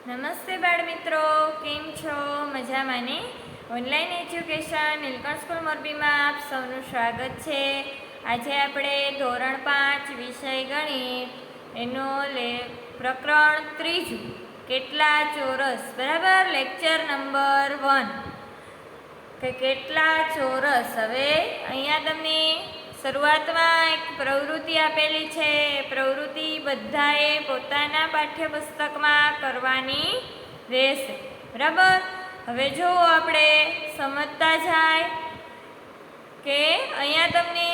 નમસ્તે બાળ મિત્રો, કેમ છો? મજામાં ને? ઓનલાઈન એજ્યુકેશન નીલકંઠ સ્કૂલ મોરબીમાં આપ સૌનું સ્વાગત છે. આજે આપણે ધોરણ 5 વિષય ગણિત એનું પ્રકરણ 3 કેટલા ચોરસ, બરાબર, લેક્ચર નંબર 1 કે કેટલા ચોરસ. હવે અહીંયા તમને શરૂઆતમાં એક પ્રવૃત્તિ આપેલી છે. પ્રવૃત્તિ બધાએ પોતાના પાઠ્યપુસ્તકમાં કરવાની રહેશે, બરાબર. હવે જો આપણે સમજતા જાય કે અહીંયા તમને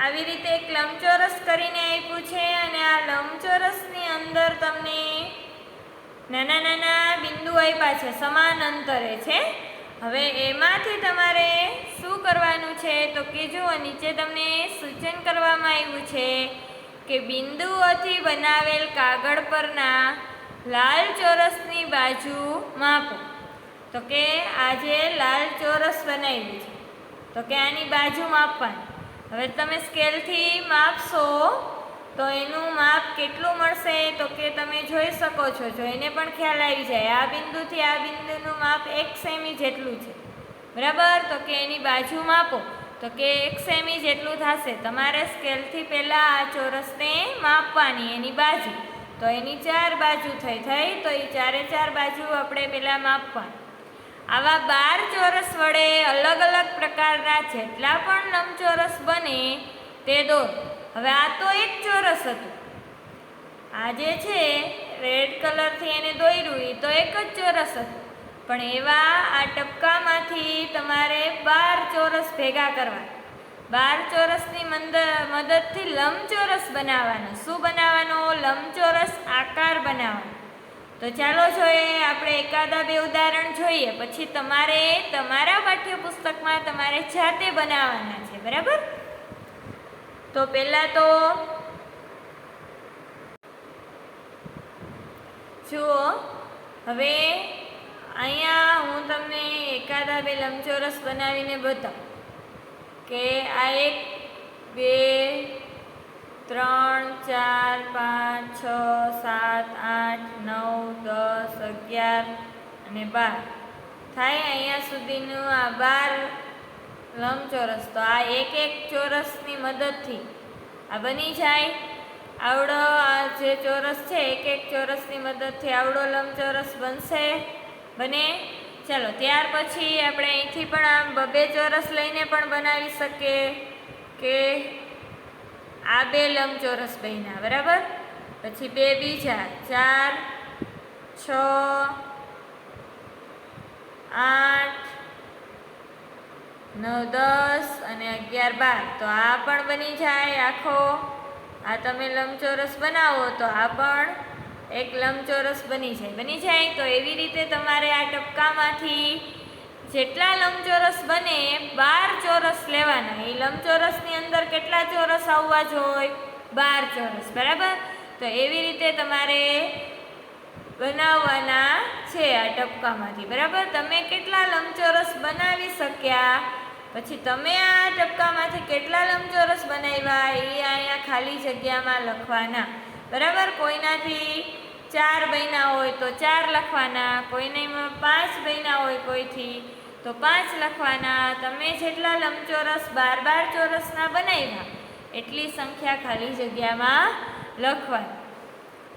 આવી રીતે એક લંબચોરસ કરીને આપ્યું છે અને આ લંબચોરસની અંદર તમને નાના નાના બિંદુ આપ્યા છે, સમાન અંતરે છે. હવે એમાંથી તમારે શું કરવાનું છે તો કે જુઓ, નીચે તમને સૂચન કરવામાં આવ્યું છે કે બિંદુઓથી બનાવેલ કાગળ પરના લાલ ચોરસની બાજુ માપો. તો કે આ જે લાલ ચોરસ બનાવ્યું છે તો કે આની બાજુ માપવાની. હવે તમે સ્કેલથી માપશો તો એનું માપ કેટલું મળશે તો કે તમે જોઈ શકો છો, જોઈને પણ ખ્યાલ આવી જાય. આ બિંદુથી આ બિંદુનું માપ 1 સેમી જેટલું છે, બરાબર. તો કે એની બાજુ માપો તો કે 1 સેમી જેટલું થશે. તમારે સ્કેલથી પહેલાં આ ચોરસને માપવાની, એની બાજુ. તો એની 4 બાજુ થઈ તો એ 4 બાજુ આપણે પહેલાં માપવાની. આવા 12 ચોરસ વડે અલગ અલગ પ્રકારના જેટલા પણ લંબચોરસ બને તે દોરો. હવે આ તો એક ચોરસ હતું, આ જે છે રેડ કલરથી એને દોર્યું એ તો એક જ ચોરસ હતું, પણ એવા આ ટપકામાંથી તમારે 12 ચોરસ ભેગા કરવા. 12 ચોરસની મદદથી લંબચોરસ બનાવવાનો. શું બનાવવાનો? લંબચોરસ આકાર બનાવવાનો. તો ચાલો જોઈએ, આપણે એકાદા 2 ઉદાહરણ જોઈએ, પછી તમારે તમારા પાઠ્યપુસ્તકમાં તમારે જાતે બનાવવાના છે, બરાબર. તો પહેલાં તો જુઓ, હવે અહીંયા હું તમને એકાદા 2 લંબચોરસ બનાવીને બતાવું કે આ 1 2 3 4 5 6 7 8 9 10 11 અને 12 થાય. અહીંયા સુધીનું આ 12 લંબચોરસ. તો આ એક ચોરસની મદદથી આ બની જાય. આવડો આ જે ચોરસ છે એક ચોરસની મદદથી આવડો લંબચોરસ બને. ચાલો, ત્યાર પછી આપણે અહીંથી પણ આમ 2 ચોરસ લઈને પણ બનાવી શકીએ કે આ 2 લંબચોરસ બન્યા, બરાબર. પછી 2 બીજા 4 6 8 9 10 અને 11 12. તો આ પણ બની જાય આખો. આ તમે લંબચોરસ બનાવો તો આ પણ એક લંબચોરસ બની જાય. તો એવી રીતે તમારે આ ટપકામાંથી જેટલા લંબચોરસ બને 12 ચોરસ લેવાના. એ લંબચોરસની અંદર કેટલા ચોરસ આવવા જોઈએ? 12 ચોરસ, બરાબર. તો એવી રીતે તમારે બનાવવાના છે આ ટપકામાંથી, બરાબર. તમે કેટલા લંબચોરસ બનાવી શક્યા, પછી તમે આ ટપકામાંથી કેટલા લંબચોરસ બનાવ્યા એ અહીંયા ખાલી જગ્યામાં લખવાના, બરાબર. કોઈનાથી 4 બન્યા હોય તો 4 લખવાના, કોઈનામાં 5 બન્યા હોય કોઈથી તો 5 લખવાના. તમે જેટલા લંબચોરસ 12 ચોરસના બનાવ્યા એટલી સંખ્યા ખાલી જગ્યામાં લખવાની.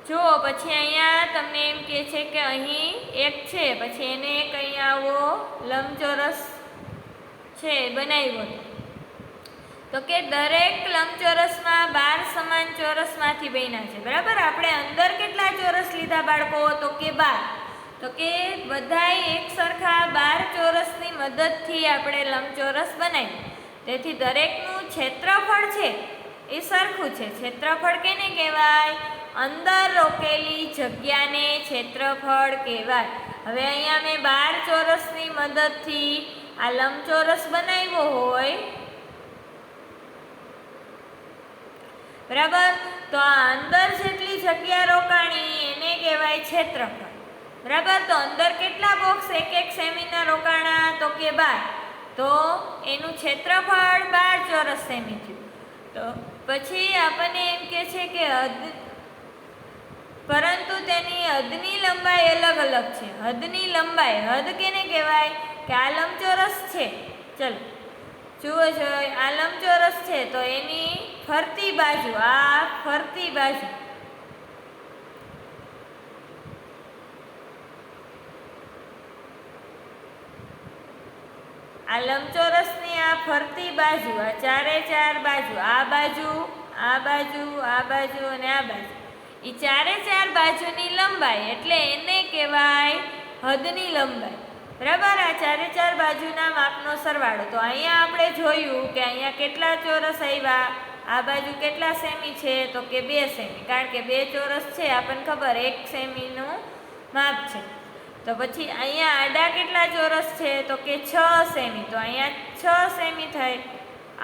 જુઓ, પછી અહીંયા તમને એમ કહે છે કે અહીં 1 છે, પછી એને એક અહીંયા આવો લંબચોરસ છે બનાવ્યો. તો કે દરેક લંબચોરસમાં 12 સમાન ચોરસમાંથી બન્યા છે, બરાબર. આપણે અંદર કેટલા ચોરસ લીધા બાળકો? તો કે 12. તો કે બધાય એક સરખા 12 ચોરસની મદદથી આપણે લંબચોરસ બનાવ્યું. તેથી દરેકનું ક્ષેત્રફળ છે એ સરખું છે. ક્ષેત્રફળ કેને કહેવાય? અંદર રોકેલી જગ્યાને ક્ષેત્રફળ કહેવાય. હવે અહીંયા મેં 12 ચોરસની મદદથી આ લંબચોરસ બનાવ્યો હોય, બરાબર. તો આ અંદર જેટલી જગ્યા રોકાણી એને કહેવાય ક્ષેત્રફળ, બરાબર. તો અંદર કેટલા બોક્સ 1 સેમીના રોકાણા? તો કે 12. તો એનું ક્ષેત્રફળ 12 ચોરસ સેમી થયું. તો પછી આપણને એમ કહે છે કે પરંતુ તેની હદની લંબાઈ અલગ અલગ છે. હદની લંબાઈ, હદ કેને કહેવાય કે આ લંબચોરસ છે, ચલો જુઓ છો આ લંબચોરસ છે તો એની ફરતી બાજુ, આ ફરતી બાજુ, આ લંબચોરસની આ ફરતી બાજુ, આ ચારે ચાર બાજુ, આ બાજુ, આ બાજુ, આ બાજુ અને આ બાજુ, એ ચારે ચાર બાજુની લંબાઈ એટલે એને કહેવાય હદની લંબાઈ. બરાબર, આ ચારે ચાર બાજુના માપનો સરવાળો. તો અહીંયા આપણે જોયું કે અહીંયા કેટલા ચોરસ આવ્યા, આ બાજુ કેટલા સેમી છે તો કે 2 સેમી, કારણ કે 2 ચોરસ છે આપણને ખબર 1 સેમીનું માપ છે. તો પછી અહીંયા આડા કેટલા ચોરસ છે તો કે 6 સેમી, તો અહીંયા 6 સેમી થાય.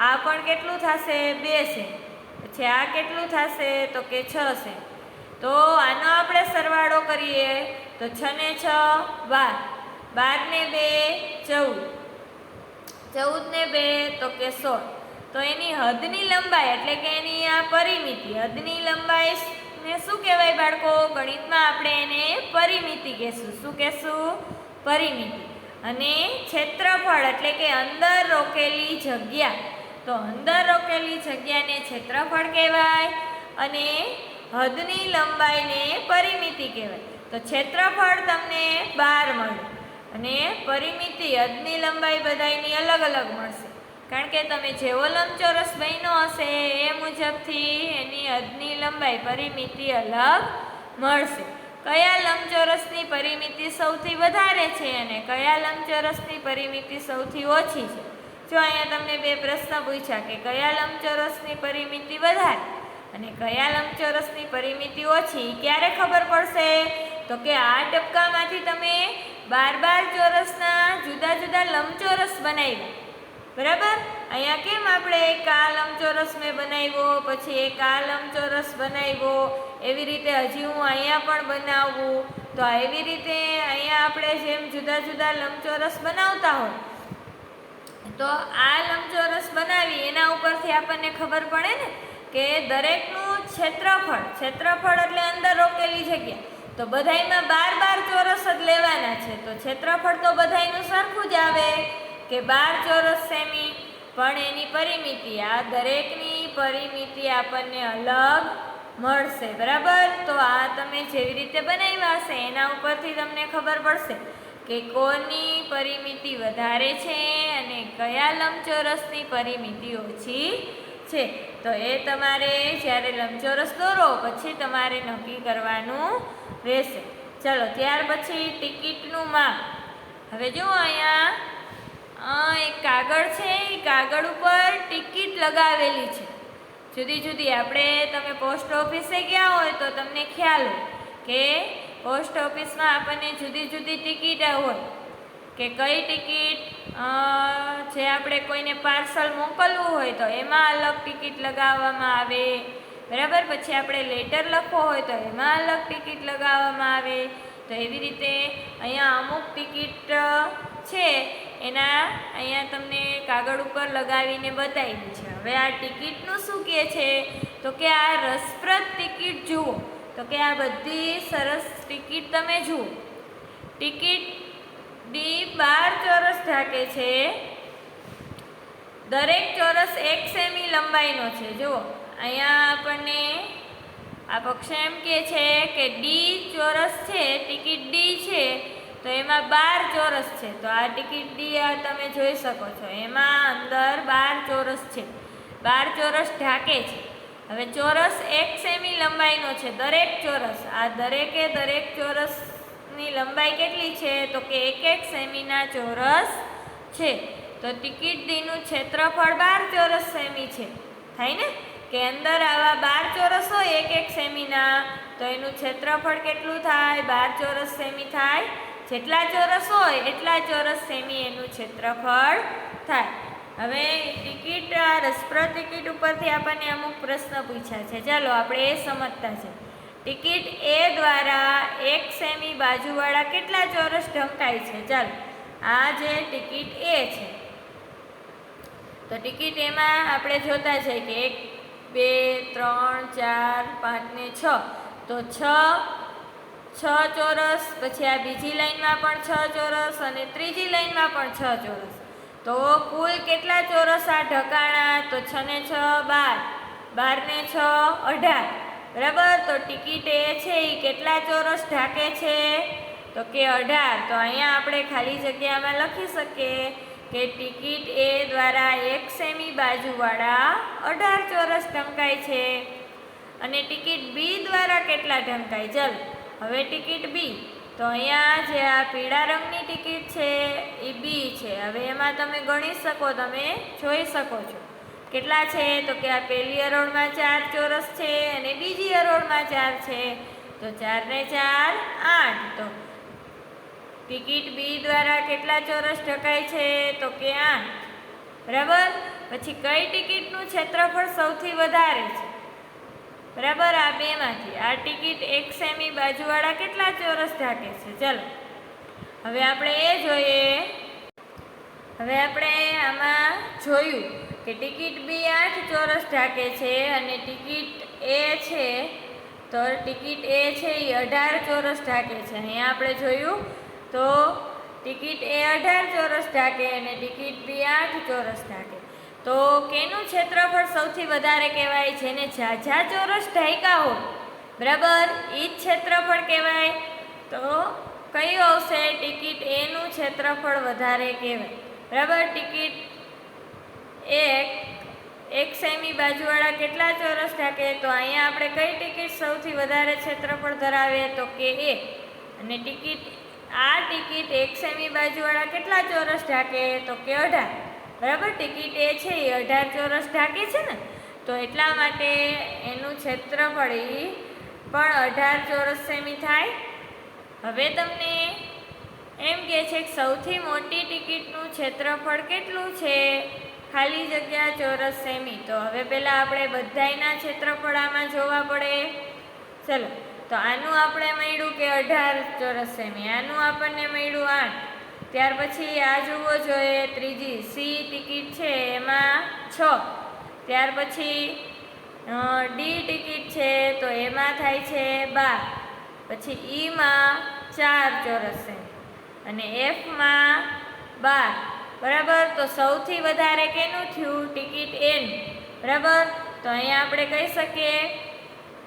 આ પણ કેટલું થશે 2 સેમી. પછી આ કેટલું થશે તો કે 6 સેમી. તો આનો આપણે સરવાળો કરીએ તો 6 ને 6 12, 12 ને 2 14, 14 ને 2 તો કે 16. તો એની હદની લંબાઈ એટલે કે એની આ પરિમિતિ, હદની લંબાઈ ને શું કહેવાય બાળકો? ગણિતમાં આપણે એને પરિમિતિ કહેશું. શું કહેશું? પરિમિતિ. અને ક્ષેત્રફળ એટલે કે અંદર રોકેલી જગ્યા, તો અંદર રોકેલી જગ્યાને ક્ષેત્રફળ કહેવાય અને હદની લંબાઈને પરિમિતિ કહેવાય. તો ક્ષેત્રફળ તમને 12 મળે અને પરિમિતિ હદની લંબાઈ બધાયની અલગ અલગ મળશે, કારણ કે તમે જેવો લંબચોરસ બન્યો હશે એ મુજબથી એની હદની લંબાઈ પરિમિતિ અલગ મળશે. કયા લંબચોરસની પરિમિતિ સૌથી વધારે છે અને કયા લંબચોરસની પરિમિતિ સૌથી ઓછી છે? જો અહીંયા તમને 2 પ્રશ્ન પૂછ્યા કે કયા લંબચોરસની પરિમિતિ વધારે અને કયા લંબચોરસની પરિમિતિ ઓછી, ક્યારે ખબર પડશે? તો કે આ ટપકામાંથી તમે 12 ચોરસના જુદા જુદા લંબચોરસ બનાવ્યા. બરાબર, અહીંયા કેમ આપણે એક આ લંબચોરસ મેં બનાવ્યો, પછી એક આ લંબચોરસ બનાવ્યો, એવી રીતે હજી હું અહીંયા પણ બનાવું. તો એવી રીતે અહીંયા આપણે જેમ જુદા જુદા લંબચોરસ બનાવતા હોય તો આ લંબચોરસ બનાવી એના ઉપરથી આપણને ખબર પડે ને કે દરેકનું ક્ષેત્રફળ, ક્ષેત્રફળ એટલે અંદર રોકેલી જગ્યા, તો બધાયમાં 12 ચોરસ જ લેવાના છે. તો ક્ષેત્રફળ તો બધાયનું સરખું જ આવે કે 12 ચોરસ સેમી, પણ એની પરિમિતિ, આ દરેકની પરિમિતિ આપણને અલગ મળશે. બરાબર, તો આ તમે જેવી રીતે બનાવ્યા હશે એના ઉપરથી તમને ખબર પડશે કે કોની પરિમિતિ વધારે છે અને કયા લંબચોરસની પરિમિતિ ઓછી છે. તો એ તમારે જ્યારે લંબચોરસ દોરો પછી તમારે નક્કી કરવાનું રહેશે. ચલો, ત્યાર પછી ટિકિટનું માપ. હવે જુઓ અહીંયા એક કાગળ છે, એ કાગળ ઉપર ટિકિટ લગાવેલી છે જુદી જુદી. આપણે તમે પોસ્ટ ઓફિસે ગયા હોય તો તમને ખ્યાલ હોય કે પોસ્ટ ઓફિસમાં આપણને જુદી જુદી ટિકિટ હોય કે કઈ ટિકિટ જે આપણે કોઈને પાર્સલ મોકલવું હોય તો એમાં અલગ ટિકિટ લગાવવામાં આવે. બરાબર, પછી આપણે લેટર લખવો હોય તો એમાં અલગ ટિકિટ લગાવવામાં આવે. તો એવી રીતે અહીંયા અમુક ટિકિટ છે એના અહીંયા તમને કાગળ ઉપર લગાવીને બતાવી છે. હવે આ ટિકિટનું શું કહે છે તો કે આ રસપ્રદ ટિકિટ જુઓ, તો કે આ બધી સરસ ટિકિટ તમે જુઓ. ટિકિટ ડી 12 ચોરસ ઢાંકે છે, દરેક ચોરસ 1 સેમી લંબાઈનો છે. જુઓ અહીંયા આપણને આ પક્ષ એમ કહે છે કે ડી ચોરસ છે, ટિકિટ ડી છે તો એમાં 12 ચોરસ છે. તો આ ટિકિટ ડી તમે જોઈ શકો છો, એમાં અંદર 12 ચોરસ છે, 12 ચોરસ ઢાંકે છે. હવે ચોરસ 1 સેમી લંબાઈનો છે દરેક ચોરસ. આ દરેક ચોરસની લંબાઈ કેટલી છે તો કે 1 સેમીના ચોરસ છે. તો ટિકિટ ડીનું ક્ષેત્રફળ 12 ચોરસ સેમી છે. થાય ને કે અંદર આવા 12 ચોરસ હોય 1 સેમીના, તો એનું ક્ષેત્રફળ કેટલું થાય? 12 ચોરસ સેમી થાય. જેટલા ચોરસ હોય એટલા ચોરસ સેમી એનું ક્ષેત્રફળ થાય. હવે ટિકિટ, આ રસપ્રદ ટિકિટ ઉપરથી આપણને અમુક પ્રશ્ન પૂછ્યા છે, ચાલો આપણે એ સમજતા છે. ટિકિટ એ દ્વારા 1 સેમી બાજુવાળા કેટલા ચોરસ ઢંકાય છે? ચાલો, આ જે ટિકિટ એ છે તો ટિકિટ એમાં આપણે જોતા છે કે 1 2 3 4 5 ને 6, તો 6 ચોરસ, પછી આ બીજી લાઈનમાં પણ 6 ચોરસ અને ત્રીજી લાઈનમાં પણ 6 ચોરસ. તો કુલ કેટલા ચોરસ આ ઢકાણા? તો 6 ને 6 12, 12 ને 6 18. બરાબર. તો ટિકિટ એ છે એ કેટલા ચોરસ ઢાંકે છે? તો કે 18. તો અહીંયા આપણે ખાલી જગ્યામાં લખી શકીએ કે ટિકિટ એ દ્વારા 1 સેમી બાજુવાળા 18 ચોરસ ઢંકાય છે. અને ટિકિટ બી દ્વારા કેટલા ઢંકાય? ચલ હવે ટિકિટ બી, તો અહીંયા જે આ પીળા રંગની ટિકિટ છે એ બી છે. હવે એમાં તમે ગણી શકો, તમે જોઈ શકો છો કેટલા છે. તો કે આ પહેલી હરોળમાં 4 ચોરસ છે અને બીજી હરોળમાં 4 છે. તો 4 ને 4 8. તો ટિકિટ બી દ્વારા કેટલા ચોરસ ઢંકાય છે? તો કે 8. બરાબર. પછી કઈ ટિકિટનું ક્ષેત્રફળ સૌથી વધારે છે? બરાબર. આ બેમાંથી આ ટિકિટ 1 સેમી બાજુવાળા કેટલા ચોરસ ઢાંકે છે? ચલો હવે આપણે એ જોઈએ. હવે આપણે આમાં જોયું કે ટિકિટ બી 8 ચોરસ ઢાંકે છે અને ટિકિટ એ છે, તો ટિકિટ એ છે એ 18 ચોરસ ઢાંકે છે. અહીંયા આપણે જોયું તો ટિકિટ એ 18 ચોરસ ઢાંકે અને ટિકિટ બી 8 ચોરસ ઢાંકે. તો કેનું ક્ષેત્રફળ સૌથી વધારે કહેવાય? જેને ઝાઝા ચોરસ ઢાંક્યા હોય, બરાબર, એ જ ક્ષેત્રફળ કહેવાય. તો કયું આવશે? ટિકિટ એનું ક્ષેત્રફળ વધારે કહેવાય. બરાબર. ટિકિટ 1 સેમી બાજુવાળા કેટલા ચોરસ ઢાંકે? તો અહીંયા આપણે કઈ ટિકિટ સૌથી વધારે ક્ષેત્રફળ ધરાવે? તો કે એ. અને આ ટિકિટ 1 સેમી બાજુવાળા કેટલા ચોરસ ઢાંકે? તો કે 18. બરાબર. ટિકિટ એ છે એ 18 ચોરસ ઢાંકે છે ને, તો એટલા માટે એનું ક્ષેત્રફળ પણ 18 ચોરસ સેમી થાય. હવે તમને એમ કહે છે કે સૌથી મોટી ટિકિટનું ક્ષેત્રફળ કેટલું છે? ખાલી જગ્યા ચોરસ સેમી. તો હવે પહેલાં આપણે બધાયના ક્ષેત્રફળ આમાં જોવા પડે. ચલો, તો આનું આપણે મળ્યું કે 18 ચોરસ સેમી, આનું આપણને મળ્યું 8. ત્યાર પછી આ જોવો જોઈએ, ત્રીજી સી ટિકિટ છે એમાં 6. ત્યાર પછી ડી ટિકિટ છે તો એમાં થાય છે 12. પછી ઈમાં 4 ચોરસ સેમી અને એફમાં 12. બરાબર. તો સૌથી વધારે કેનું થયું? ટિકિટ એનું. બરાબર. તો અહીંયા આપણે કહી શકીએ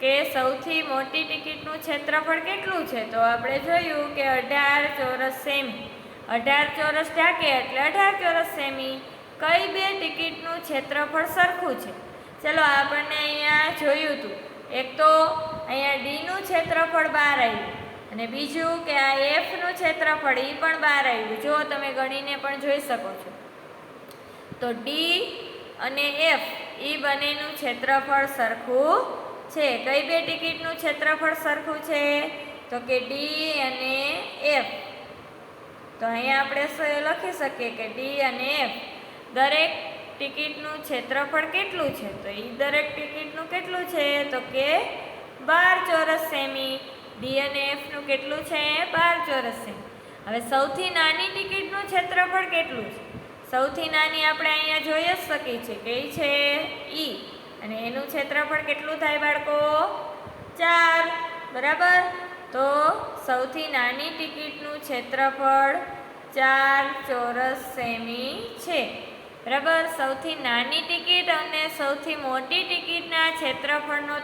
કે સૌથી મોટી ટિકિટનું ક્ષેત્રફળ કેટલું છે? તો આપણે જોયું કે 18 ચોરસ સેમી. 18 ચોરસ ઢાંકે એટલે 18 ચોરસ સેમી. કઈ બે ટિકિટનું ક્ષેત્રફળ સરખું છે? ચલો આપણને અહીંયા જોયું હતું. એક તો અહીંયા ડીનું ક્ષેત્રફળ 12 આવ્યું અને બીજું કે આ એફનું ક્ષેત્રફળ એ પણ 12 આવ્યું. જો તમે ગણીને પણ જોઈ શકો છો. તો ડી અને એફ એ બંનેનું ક્ષેત્રફળ સરખું છે. કઈ બે ટિકિટનું ક્ષેત્રફળ સરખું છે? તો કે ડી અને એફ. તો અહીંયા આપણે લખી શકીએ કે ડી અને એફ દરેક ટિકિટનું ક્ષેત્રફળ કેટલું છે? તો એ દરેક ટિકિટનું કેટલું છે? તો કે 12 ચોરસ સેમી. ડી અને એફનું કેટલું છે? 12 ચોરસ સેમી. હવે સૌથી નાની ટિકિટનું ક્ષેત્રફળ કેટલું છે? સૌથી નાની આપણે અહીંયા જોઈ જ શકીએ છીએ કે એ છે ઈ, અને એનું ક્ષેત્રફળ કેટલું થાય બાળકો? 4. બરાબર. તો સૌથી નાની ટિકિટનું ક્ષેત્રફળ 4 ચોરસ સેમી છે. બરાબર. સૌથી નાની ટિકિટ અને સૌથી મોટી ટિકિટના ક્ષેત્રફળનો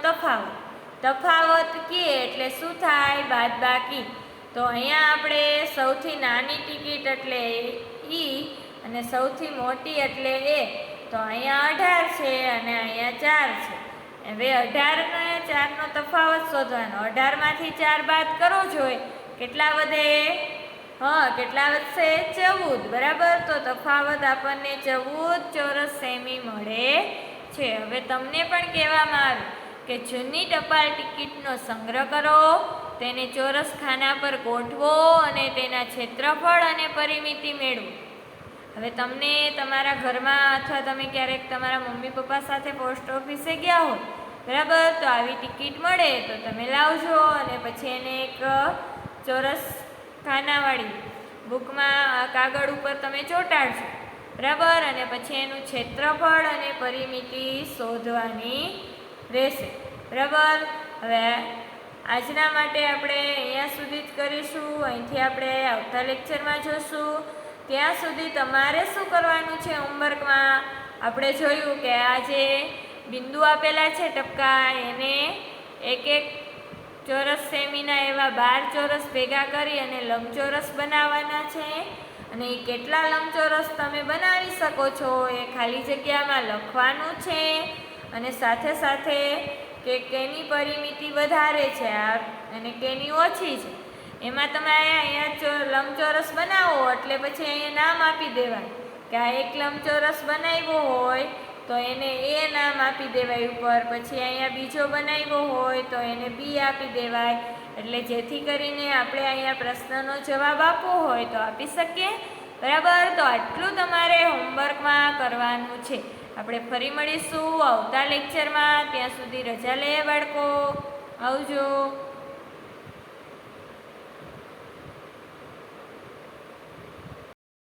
તફાવત કીએ એટલે શું થાય? બાદબાકી. તો અહીંયા આપણે સૌથી નાની ટિકિટ એટલે ઈ અને સૌથી મોટી એટલે એ. તો અહીંયા 18 છે અને અહીંયા 4 છે. હવે 18 અને 4નો તફાવત શોધવાનો. 18માંથી 4 બાદ કરો જોઈએ કેટલા વધે? કેટલા વધશે? 14. બરાબર. તો તફાવત આપણને 14 ચોરસ સેમી મળે છે. હવે તમને પણ કહેવામાં આવે કે જૂની ટપાલ ટિકિટનો સંગ્રહ કરો, તેને ચોરસ ખાના પર ગોઠવો અને તેના ક્ષેત્રફળ અને પરિમિતિ મેળવો. હવે તમને તમારા ઘરમાં અથવા તમે ક્યારેક તમારા મમ્મી પપ્પા સાથે પોસ્ટ ઓફિસે ગયા હોય, બરાબર, તો આવી ટિકિટ મળે તો તમે લાવજો અને પછી એને એક ચોરસ ખાનાવાળી બુકમાં કાગળ ઉપર તમે ચોંટાડજો. બરાબર. અને પછી એનું ક્ષેત્રફળ અને પરિમિતિ શોધવાની રહેશે. બરાબર. હવે આજના માટે આપણે અહીંયા સુધી જ કરીશું. અહીંથી આપણે આવતા લેક્ચરમાં જોશું. ત્યાં સુધી તમારે શું કરવાનું છે હોમવર્કમાં? આપણે જોયું કે આ જે બિંદુ આપેલા છે ટપકા, એને એક એક ચોરસ સેમીના એવા 12 ચોરસ ભેગા કરી અને લંબચોરસ બનાવવાના છે. અને એ કેટલા લંબચોરસ તમે બનાવી શકો છો એ ખાલી જગ્યામાં લખવાનું છે. અને સાથે સાથે કે કેની પરિમિતિ વધારે છે અને કેની ઓછી છે, એમાં તમે અહીંયા લંબચોરસ બનાવો એટલે પછી અહીંયા નામ આપી દેવાય કે આ એક લંબચોરસ બનાવ્યો હોય તો એને એ નામ આપી દેવાય ઉપર. પછી અહીંયા બીજો બનાવ્યો હોય તો એને બી આપી દેવાય. એટલે જેથી કરીને આપણે અહીંયા પ્રશ્નનો જવાબ આપવો હોય તો આપી શકીએ. બરાબર, તો આટલું તમારે હોમવર્કમાં કરવાનું છે. આપણે ફરી મળીશું આવતા લેક્ચરમાં. ત્યાં સુધી રજા લઈએ બાળકો. આવજો.